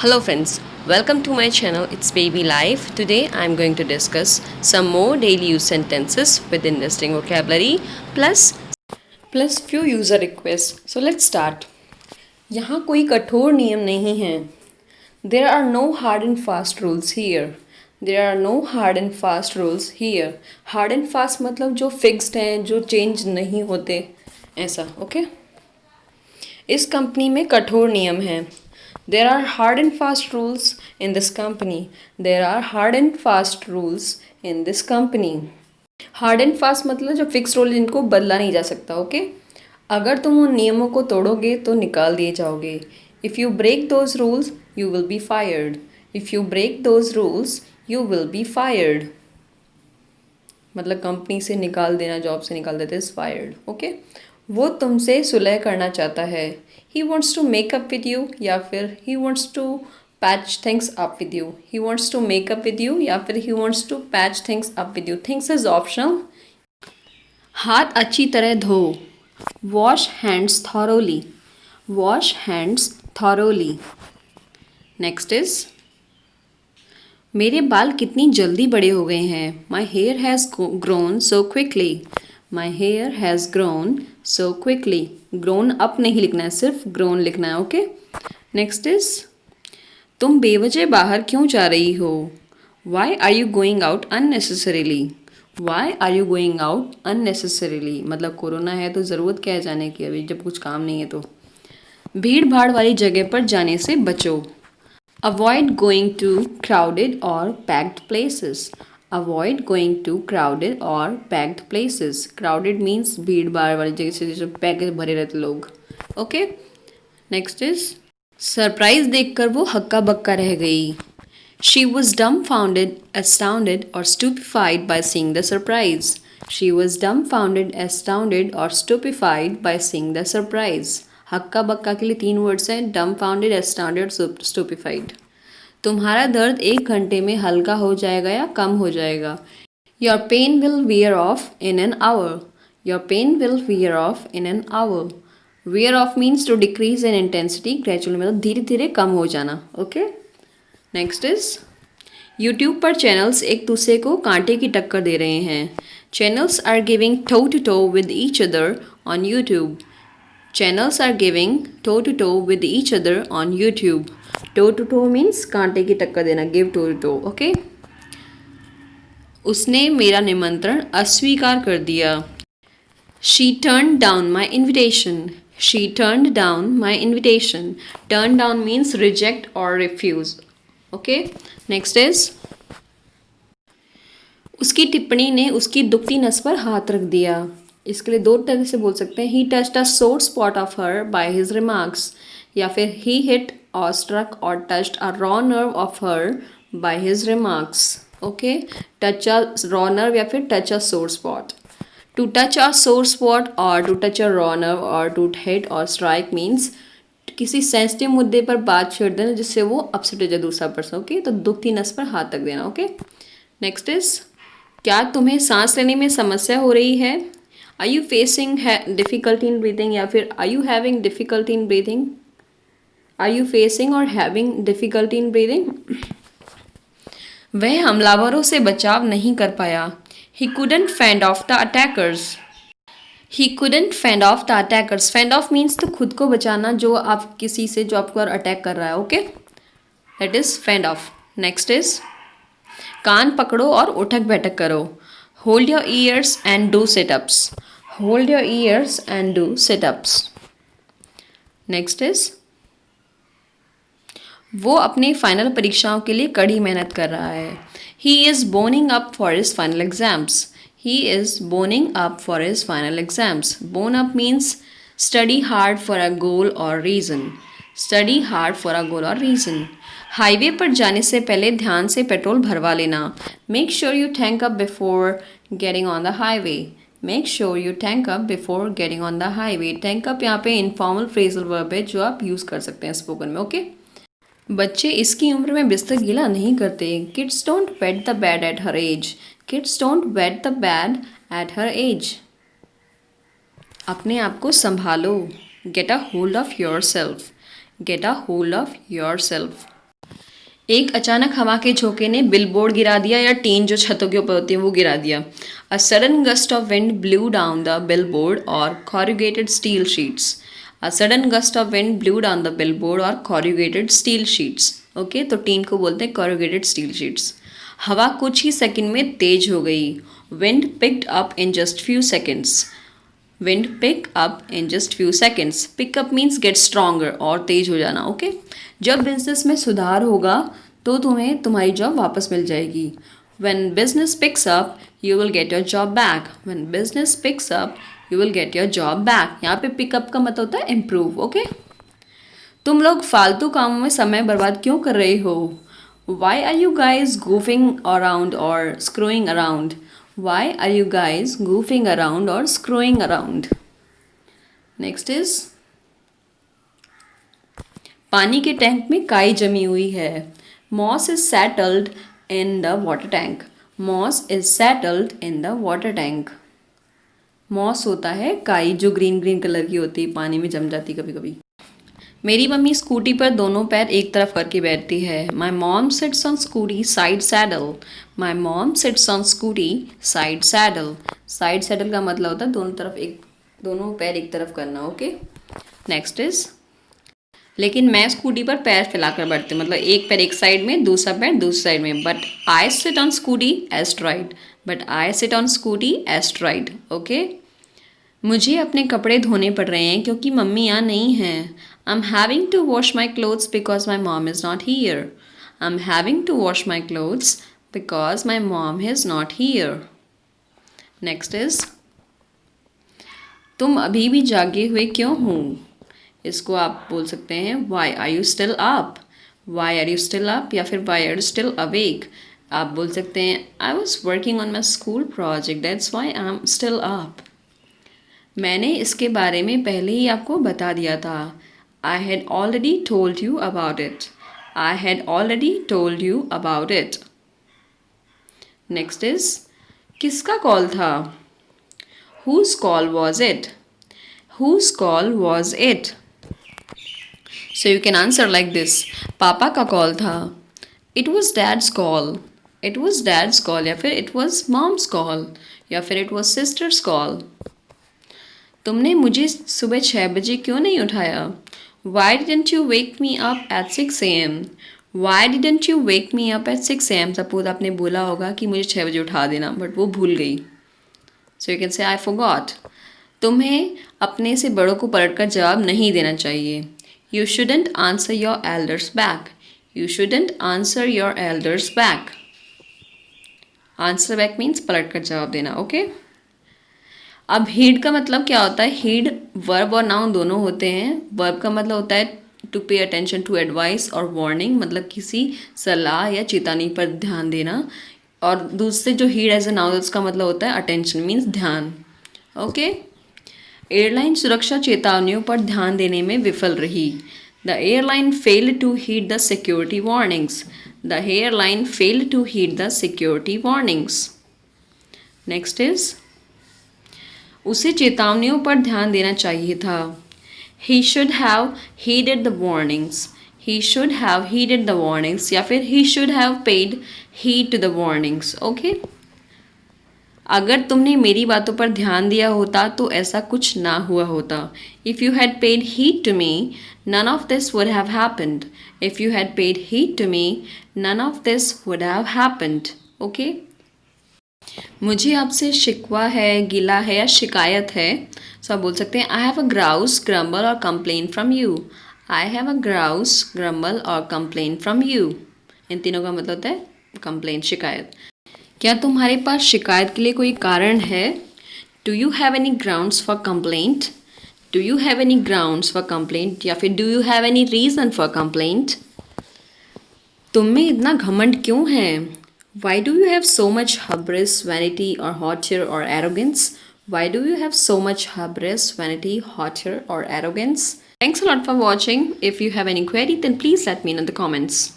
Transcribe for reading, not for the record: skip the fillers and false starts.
Hello friends, welcome to my channel. It's Baby Life. Today I'm going to discuss some more daily use sentences with interesting vocabulary plus few user requests. So let's start. यहाँ कोई कठोर नियम नहीं है. There are no hard and fast rules here. There are no hard and fast rules here. Hard and fast मतलब जो fixed हैं, जो change नहीं होते, ऐसा, okay? इस कंपनी में कठोर नियम हैं. There are hard and fast rules in this company. There are hard and fast rules in this company. Hard and fast मतलब जो फिक्स रूल जिनको बदला नहीं जा सकता, ओके? अगर तुम उन नियमों को तोड़ोगे तो निकाल दिए जाओगे. If you break those rules, you will be fired. If you break those rules, you will be fired. मतलब कंपनी से निकाल देना, जॉब से निकाल देते इज फायर्ड, ओके? वो तुमसे सुलह करना चाहता है. He wants to make up with you या फिर he wants to patch things up with you. He wants to make up with you या फिर he wants to patch things up with you. Things is optional. हाथ अच्छी तरह धो. Wash hands thoroughly. Wash hands thoroughly. Next is मेरे बाल कितनी जल्दी बड़े हो गए हैं. My hair has grown so quickly. My hair has grown so quickly. Grown up नहीं लिखना है, सिर्फ grown लिखना है, ओके? नेक्स्ट इज तुम बेवजह बाहर क्यों जा रही हो. Why are you going out unnecessarily? Why are you going out unnecessarily? मतलब कोरोना है तो ज़रूरत क्या है जाने की, अभी जब कुछ काम नहीं है तो. भीड़ भाड़ वाली जगह पर जाने से बचो. Avoid going to crowded or packed places. Avoid going to crowded or packed places. Crowded means भीड़ भाड़ वाली जगह से जो पैकेज भरे रहते लोग, ओके? नेक्स्ट इज सरप्राइज देखकर वो हक्का बक्का रह गई. She was dumbfounded, astounded or stupefied by seeing the surprise. She was dumbfounded, astounded or stupefied by seeing the surprise. हक्का बक्का के लिए 3 वर्ड्स हैं, dumbfounded, astounded, stupefied. तुम्हारा दर्द 1 घंटे में हल्का हो जाएगा या कम हो जाएगा. Your pain will wear off in an hour. Your pain will wear off in an hour. Wear off means to decrease in intensity gradually, मतलब धीरे धीरे कम हो जाना, ओके? नेक्स्ट इज यूट्यूब पर चैनल्स एक दूसरे को कांटे की टक्कर दे रहे हैं. Channels are giving toe to toe with each other on YouTube. Channels are giving toe to toe with each other on YouTube. Toe to toe means कांटे की टक्कर देना, give toe to toe, okay? उसने मेरा निमंत्रण अस्वीकार कर दिया. She turned down my invitation. She turned down my invitation. Turn down means reject or refuse, okay? Next is उसकी टिप्पणी ने उसकी दुखती नस पर हाथ रख दिया. इसके लिए 2 तरह से बोल सकते हैं. He touched a sore spot of her by his remarks. या फिर he hit or struck or touched a raw nerve of her by his remarks. Okay? Touch a raw nerve या फिर touch a sore spot. To touch a sore spot or to touch a raw nerve or to hit or strike means किसी sensitive मुद्दे पर बात छेड़ देना जिससे वो अपसेट हो जाए दूसरा पर्सन, ओके? तो दुखती नस पर हाथ रख देना, ओके? नेक्स्ट इज क्या तुम्हें सांस लेने में समस्या हो रही है. Are you facing difficulty in breathing या फिर are you having difficulty in breathing? Are you facing or having difficulty in breathing? वह हमलावरों से बचाव नहीं कर पाया. He couldn't fend off the attackers. He couldn't fend off the attackers. Fend off means तो खुद को बचाना जो आप किसी से जो आपको अटैक कर रहा है, okay? That is fend off. Next is कान पकड़ो और उठक बैठक करो. Hold your ears and do sit-ups. Hold your ears and do sit-ups. Next is वो अपने फाइनल परीक्षाओं के लिए कड़ी मेहनत कर रहा है. He is boning up for his final exams. He is boning up for his final exams. Bone up means study hard for a goal or reason. Study hard for a goal or reason. Highway पर जाने से पहले ध्यान से petrol भरवा लेना. Make sure you tank up before getting on the highway. Make sure you tank up before getting on the highway. Tank up यहाँ पे इनफॉर्मल फ्रेजल वर्ब है जो आप यूज़ कर सकते हैं स्पोकन में, ओके? बच्चे इसकी उम्र में बिस्तर गीला नहीं करते. Kids don't wet the bed at her age. Kids don't wet the bed at her age. अपने आप को संभालो. Get a hold of yourself. Get a hold of yourself. एक अचानक हवा के झोंके ने बिलबोर्ड गिरा दिया या टीन जो छतों के ऊपर होती है वो गिरा दिया. A sudden gust of wind blue down the billboard और corrugated steel sheets. A sudden gust of wind blew down the billboard or corrugated steel sheets. Okay तो टीन को बोलते हैं corrugated steel sheets. हवा कुछ ही सेकंड में तेज हो गई. Wind picked up in just few seconds. Wind pick up in just few seconds. Pick up means get stronger और तेज हो जाना. ओके जब बिजनेस में सुधार होगा तो तुम्हें तुम्हारी जॉब वापस मिल जाएगी. When business picks up, you will get your job back. When business picks up, you will get your job back. यहाँ पे pick up का मतलब होता है improve. ओके तुम लोग फालतू कामों में समय बर्बाद क्यों कर रहे हो? Why are you guys goofing around or screwing around? Why are you guys goofing around or screwing around? Next is पानी के टैंक में काई जमी हुई है. Moss is settled in the water tank. Moss is settled in the water tank. Moss होता है काई जो ग्रीन ग्रीन कलर की होती है, पानी में जम जाती कभी कभी. मेरी मम्मी स्कूटी पर दोनों पैर एक तरफ करके बैठती है. My mom sits on scooty side saddle. My mom sits on scooty side saddle. Side saddle का मतलब होता है दोनों पैर एक तरफ करना. ओके नेक्स्ट इज लेकिन मैं स्कूटी पर पैर फैलाकर बैठती हूँ, मतलब एक पैर एक साइड में दूसरा पैर दूसरी साइड में. But I sit on Scooty astride. But I sit on Scooty astride. Okay मुझे अपने कपड़े धोने पड़ रहे हैं क्योंकि मम्मी यहाँ नहीं हैं. I am having to wash my clothes because my mom is not here. I am having to wash my clothes because my mom is not here. Next is तुम अभी भी जागे हुए क्यों हो? इसको आप बोल सकते हैं why are you still up. Why are you still up या फिर why are you still awake. आप बोल सकते हैं I was working on my school project that's why I am still up. मैंने इसके बारे में पहले ही आपको बता दिया था. I had already told you about it. I had already told you about it. Next is किसका कॉल था? Whose call was it. Whose call was it. So you can answer like this. पापा का call था. It was dad's call. It was dad's call या फिर it was mom's call या फिर it was sister's call. तुमने मुझे सुबह 6 बजे क्यों नहीं उठाया? Why didn't you wake me up at 6 a.m.? Why didn't you wake me up at 6 a.m.? Suppose आपने बोला होगा कि मुझे 6 बजे उठा देना बट वो भूल गई. So you can say I forgot. तुम्हें अपने से बड़ों को पलटकर जवाब नहीं देना चाहिए. You shouldn't answer your elders back. You shouldn't answer your elders back. Answer back means पलट कर जवाब देना. ओके अब heed का मतलब क्या होता है? heed verb और noun दोनों होते हैं. verb का मतलब होता है to pay attention to advice और warning, मतलब किसी सलाह या चेतावनी पर ध्यान देना. और दूसरे जो heed एज ए noun उसका मतलब होता है attention means ध्यान. ओके एयरलाइन सुरक्षा चेतावनियों पर ध्यान देने में विफल रही. The airline failed to heed the security warnings. The airline failed to heed the security warnings. Next is उसे चेतावनियों पर ध्यान देना चाहिए था. He should have heeded the warnings. He should have heeded the warnings या फिर he should have paid heed to the warnings. Okay अगर तुमने मेरी बातों पर ध्यान दिया होता तो ऐसा कुछ ना हुआ होता. If you had paid heed to me none of this would have happened. If you had paid heed to me none of this would have happened. Okay मुझे आपसे शिकवा है, गिला है या शिकायत है. सो आप बोल सकते हैं I have a grouse, grumble और complain from you. I have a grouse, grumble और कंप्लेन फ्रॉम यू. इन तीनों का मतलब होता है कंप्लेन, शिकायत. क्या तुम्हारे पास शिकायत के लिए कोई कारण है? Do you have any grounds for complaint. Do you have any grounds for complaint या फिर do you have any reason for complaint. तुम में इतना घमंड क्यों है? Why do you have so much hubris, vanity और हॉटर और arrogance. Why do you have so much hubris, vanity, hauteur और arrogance. Thanks a lot for watching. If you have any query then please let me know in the comments.